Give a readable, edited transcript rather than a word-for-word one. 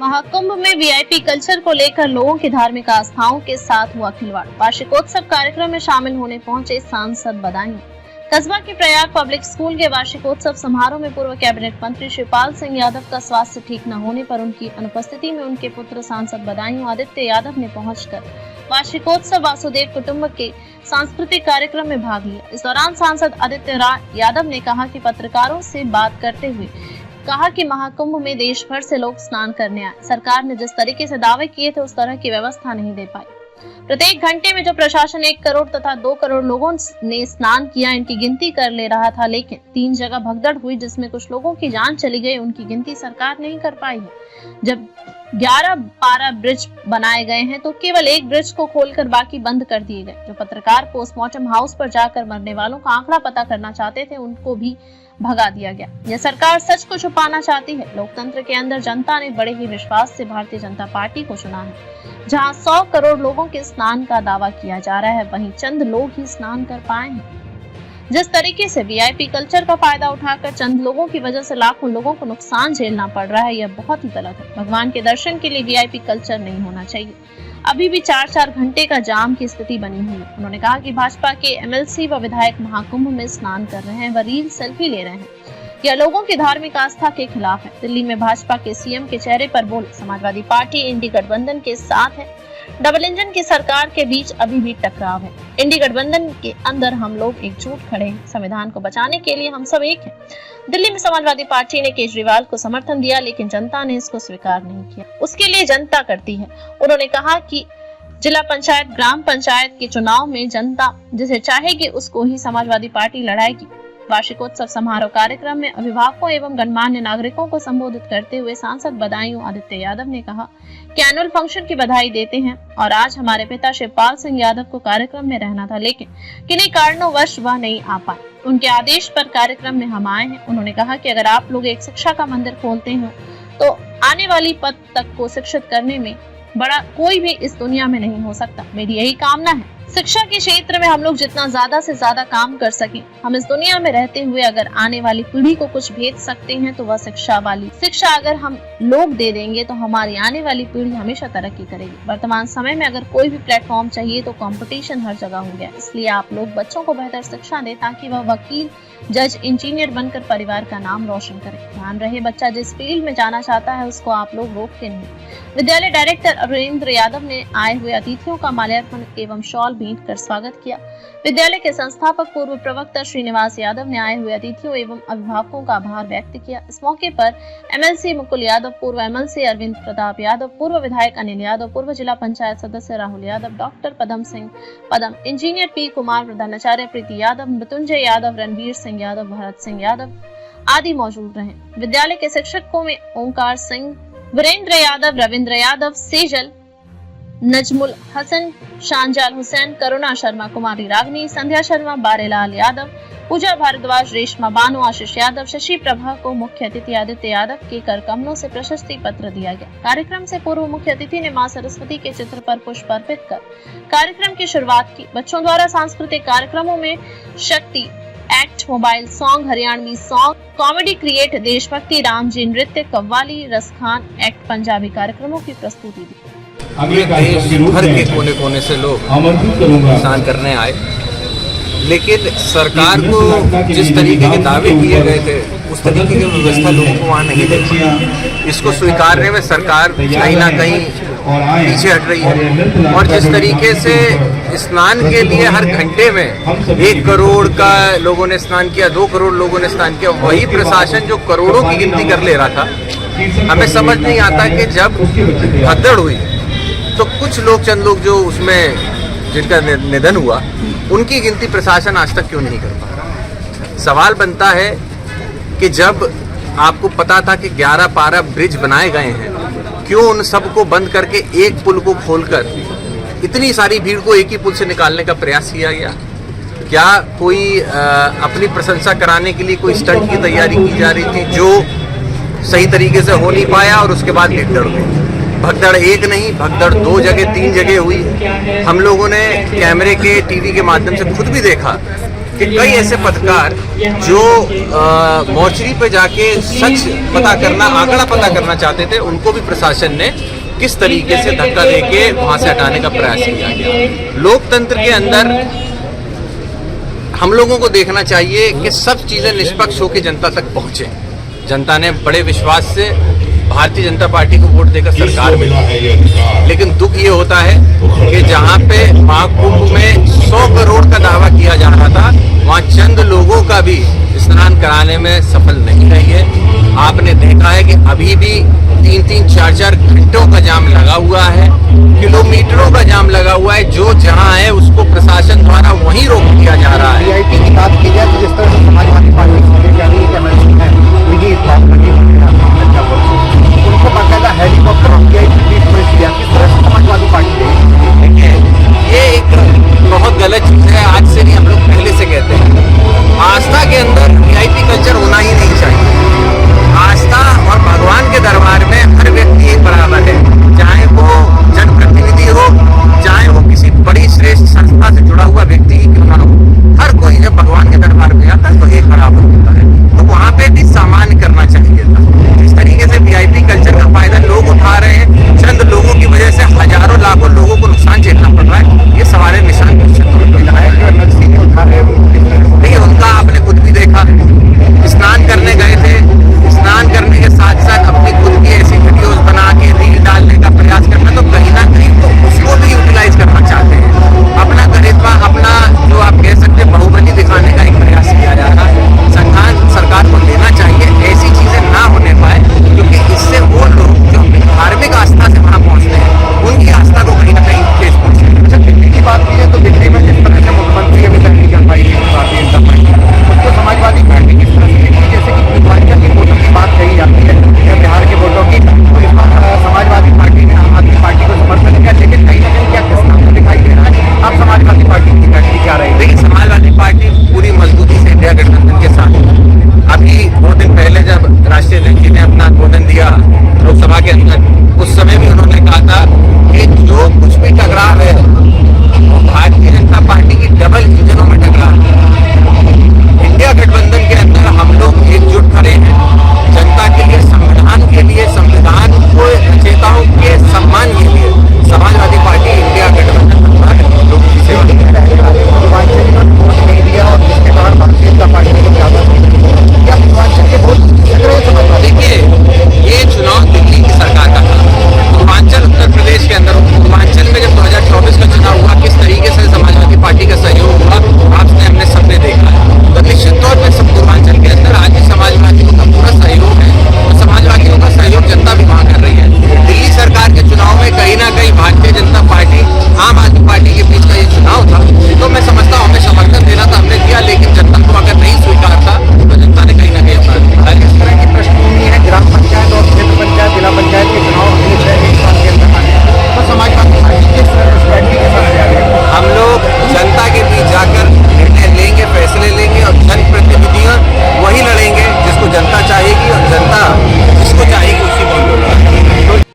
महाकुंभ में VIP culture को लेकर लोगों की धार्मिक आस्थाओं के साथ हुआ खिलवाड़। वार्षिकोत्सव कार्यक्रम में शामिल होने पहुंचे सांसद बदायूं। कस्बा के प्रयाग पब्लिक स्कूल के वार्षिकोत्सव समारोह में पूर्व कैबिनेट मंत्री शिवपाल सिंह यादव का स्वास्थ्य ठीक न होने पर उनकी अनुपस्थिति में उनके पुत्र सांसद बदायूं आदित्य यादव ने पहुंचकर वार्षिकोत्सव वासुदेव कुटुंब के सांस्कृतिक कार्यक्रम में भाग लिया। इस दौरान सांसद आदित्य यादव ने कहा कि पत्रकारों से बात करते हुए कहा कि महाकुंभ में देश भर से लोग स्नान करने आए। सरकार ने जिस तरीके से दावे किए थे उस तरह की व्यवस्था नहीं दे पाई। प्रत्येक घंटे में जो प्रशासन 1 करोड़ तथा 2 करोड़ लोगों ने स्नान किया, इनकी गिनती कर ले रहा था, लेकिन 3 जगह भगदड़ हुई जिसमें कुछ लोगों की जान चली गई। उनकी गिनती सरकार नहीं कर पाई है। जब 11-12 ब्रिज बनाए गए हैं तो केवल एक ब्रिज को खोलकर बाकी बंद कर दिए गए। जो पत्रकार पोस्टमार्टम हाउस पर जाकर मरने वालों का आंकड़ा पता करना चाहते थे उनको भी भगा दिया गया। यह सरकार सच को छुपाना चाहती है। लोकतंत्र के अंदर जनता ने बड़े ही विश्वास से भारतीय जनता पार्टी को चुना है। जहां 100 करोड़ लोगों के स्नान का दावा किया जा रहा है, वहीं चंद लोग ही स्नान कर पाए हैं। जिस तरीके से वीआईपी कल्चर का फायदा उठाकर चंद लोगों की वजह से लाखों लोगों को नुकसान झेलना पड़ रहा है, यह बहुत ही गलत है। भगवान के दर्शन के लिए वीआईपी कल्चर नहीं होना चाहिए। अभी भी 4-4 घंटे का जाम की स्थिति बनी हुई है। उन्होंने कहा कि भाजपा के एमएलसी व विधायक महाकुंभ में स्नान कर रहे हैं व रील सेल्फी ले रहे हैं। यह लोगों की धार्मिक आस्था के खिलाफ है। दिल्ली में भाजपा के सीएम के चेहरे पर बोले समाजवादी पार्टी इंडी गठबंधन के साथ है। डबल इंजन की सरकार के बीच अभी भी टकराव है। इंडी गठबंधन के अंदर हम लोग एकजुट खड़े हैं। संविधान को बचाने के लिए हम सब एक हैं। दिल्ली में समाजवादी पार्टी ने केजरीवाल को समर्थन दिया, लेकिन जनता ने इसको स्वीकार नहीं किया। उसके लिए जनता करती है। उन्होंने कहा कि जिला पंचायत, ग्राम पंचायत के चुनाव में जनता जिसे चाहेगी उसको ही समाजवादी पार्टी लड़ाएगी। वार्षिकोत्सव समारोह कार्यक्रम में अभिभावकों एवं गणमान्य नागरिकों को संबोधित करते हुए सांसद बदायूं आदित्य यादव ने कहा कि एनुअल फंक्शन की बधाई देते हैं और आज हमारे पिता शिवपाल सिंह यादव को कार्यक्रम में रहना था, लेकिन किन्हीं कारणों वह नहीं आ पाए। उनके आदेश पर कार्यक्रम में हम आए हैं। उन्होंने कहा कि अगर आप लोग एक शिक्षा का मंदिर खोलते हो तो आने वाली पद तक को शिक्षित करने में बड़ा कोई भी इस दुनिया में नहीं हो सकता। मेरी यही कामना है शिक्षा के क्षेत्र में हम लोग जितना ज्यादा से ज्यादा काम कर सकें। हम इस दुनिया में रहते हुए अगर आने वाली पीढ़ी को कुछ भेज सकते हैं तो वह शिक्षा वाली शिक्षा अगर हम लोग दे देंगे तो हमारी आने वाली पीढ़ी हमेशा तरक्की करेगी। वर्तमान समय में अगर कोई भी प्लेटफॉर्म चाहिए तो कंपटीशन हर जगह हो गया। इसलिए आप लोग बच्चों को बेहतर शिक्षा दें ताकि वह वकील, जज, इंजीनियर बनकर परिवार का नाम रोशन करे। ध्यान रहे, बच्चा जिस फील्ड में जाना चाहता है उसको आप लोग रोकते नहीं। विद्यालय डायरेक्टर अरविंद्र यादव ने आए हुए अतिथियों का माल्यार्पण एवं शॉल भेंट कर स्वागत किया। विद्यालय के संस्थापक पूर्व प्रवक्ता श्रीनिवास यादव ने आए हुए अतिथियों एवं अभिभावकों का आभार व्यक्त किया। इस मौके पर एमएलसी मुकुल यादव, पूर्व एमएलसी अरविंद प्रताप यादव, पूर्व विधायक अनिल यादव, पूर्व जिला पंचायत सदस्य राहुल यादव, डॉक्टर पदम सिंह पदम, इंजीनियर पी कुमार, प्रधानाचार्य प्रीति यादव, मृत्युंजय यादव, रणवीर सिंह यादव, भरत सिंह यादव आदि मौजूद रहे। विद्यालय के शिक्षकों में ओंकार सिंह, वीरेंद्र यादव, रविंद्र यादव, सेजल, नजमुल हसन, शानजाल हुसैन, करुणा शर्मा, कुमारी रागनी, संध्या शर्मा, बारेलाल यादव, पूजा भारद्वाज, रेशमा बानो, आशीष यादव, शशि प्रभा को मुख्य अतिथि आदित्य यादव के कर कमलों से प्रशस्ति पत्र दिया गया। कार्यक्रम से पूर्व मुख्य अतिथि ने मां सरस्वती के चित्र पर पुष्प अर्पित कर कार्यक्रम की शुरुआत की। बच्चों द्वारा सांस्कृतिक कार्यक्रमों में शक्ति act, mobile song, Haryanvi song, comedy create, देशभक्ति, रामजी नृत्य, कव्वाली, रसखान एक्ट, पंजाबी कार्यक्रमों की प्रस्तुति दी। देश भर के कोने कोने से लोग स्नान करने आए, लेकिन सरकार को जिस तरीके के दावे किए गए थे उस तरीके की व्यवस्था लोगों को वहाँ नहीं देती। इसको स्वीकारने में सरकार कहीं ना कहीं पीछे हट रही है। और जिस तरीके से स्नान के लिए हर घंटे में 1 करोड़ का लोगों ने स्नान किया, 2 करोड़ लोगों ने स्नान किया, वही प्रशासन जो करोड़ों की गिनती कर ले रहा था, हमें समझ नहीं आता कि जब भगदड़ हुई तो कुछ लोग, चंद लोग जो उसमें जिनका निधन हुआ, उनकी गिनती प्रशासन आज तक क्यों नहीं कर पा रहा। सवाल बनता है कि जब आपको पता था कि 11-12 ब्रिज बनाए गए हैं, क्यों उन सबको बंद करके एक पुल को खोलकर इतनी सारी भीड़ को एक ही पुल से निकालने का प्रयास किया गया? क्या कोई अपनी प्रशंसा कराने के लिए कोई स्टंट की तैयारी की जा रही थी जो सही तरीके से हो नहीं पाया और उसके बाद भगदड़ हुई? भगदड़ एक नहीं, भगदड़ 2 जगह 3 जगह हुई। हम लोगों ने कैमरे के, टीवी के माध्यम से खुद भी देखा कि कई ऐसे पत्रकार जो मोर्चरी पे जाके सच पता करना, आंकड़ा पता करना चाहते थे, उनको भी प्रशासन ने किस तरीके से धक्का देके वहां से हटाने का प्रयास किया गया। लोकतंत्र के अंदर हम लोगों को देखना चाहिए कि सब चीजें निष्पक्ष होकर जनता तक पहुंचे। जनता ने बड़े विश्वास से भारतीय जनता पार्टी को वोट देकर सरकार मिली, लेकिन दुख ये होता है कि जहां पे महाकुंभ में 100 करोड़ का दावा किया जा रहा था, वहां चंद लोगों का भी स्नान कराने में सफल नहीं रही है। आपने देखा है कि अभी भी 3-3, 4-4 घंटों का जाम लगा हुआ है, किलोमीटरों का जाम लगा हुआ है। जो जहां है उसको प्रशासन द्वारा वहीं रोक दिया जा रहा है। वीआईपी की बात की जाए तो जिस तरह से समाजवादी पार्टी उनको बाकायदा हेलीकॉप्टर और वीआईपी पुलिस किया, किस तरह से समाजवादी पार्टी देखिए, ये एक बहुत गलत चीज है। आज से नहीं, हम लोग पहले से कहते हैं आस्था के अंदर वीआईपी कल्चर होना ही नहीं चाहिए। आस्था और भगवान के दरबार में हर व्यक्ति एक बराबर है, चाहे वो जनप्रतिनिधि हो, चाहे वो किसी बड़ी श्रेष्ठ संस्था से जुड़ा हुआ व्यक्ति ही क्यों ना हो। हर कोई जब भगवान के दरबार में आता है तो एक बराबर होता है, तो वहां पे भी सामान्य करना चाहिए था। इस तरीके से वीआईपी कल्चर का फायदा लोग उठा रहे हैं, चंद लोगों की वजह से हजारों लाखों लोगों को नुकसान झेलना पड़ रहा है। ये सवाल निशान देखिए, उनका आपने खुद भी देखा, स्नान करने गए थे, स्नान करने के साथ साथ अपनी खुद की ऐसी वीडियोस बना के रील डालने का प्रयास करना, तो कहीं ना कहीं तो उसको भी यूटिलाइज करना चाहते हैं। अपना करिश्मा, अपना जो आप कह सकते हैं बाहुबली दिखाने का एक प्रयास किया जा रहा है। सरकार को लेना चाहिए ऐसी चीजें ना होने पाए, क्योंकि इससे वो लोग जो धार्मिक आस्था से वहां पहुंचते हैं, उनकी आस्था को कहीं ना कहीं ठेस पहुंचे। अच्छा, दिल्ली की बात की जाए तो दिल्ली में जिस तरह से मुख्यमंत्री अभी तक नहीं कर पाई भारतीय जनता पार्टी, उसको समाजवादी पार्टी किस तरह से देखी? जैसे कि पिथौरागढ़ के वोटों की बात कही जाती है या बिहार के वोटों की, तो इस बार समाजवादी पार्टी ने आम आदमी पार्टी को समर्थन किया, लेकिन कहीं ना कहीं क्या किस्म दिखाई दे रहा है? अब समाजवादी पार्टी की स्ट्रैटेजी क्या रहेगी? देखिए, समाजवादी पार्टी पूरी मजबूती से इंडिया गठबंधन के साथ। अभी 2 दिन पहले जब राष्ट्रीय अध्यक्ष जी ने अपना उद्बोधन दिया लोकसभा के अंदर, उस समय भी उन्होंने कहा था कि जो कुछ भी टकराव है वो भारतीय जनता पार्टी की डबल इंजनों में टकराव है। इंडिया गठबंधन के अंदर हम लोग एकजुट खड़े हैं, जनता के लिए, संविधान के लिए, संविधान को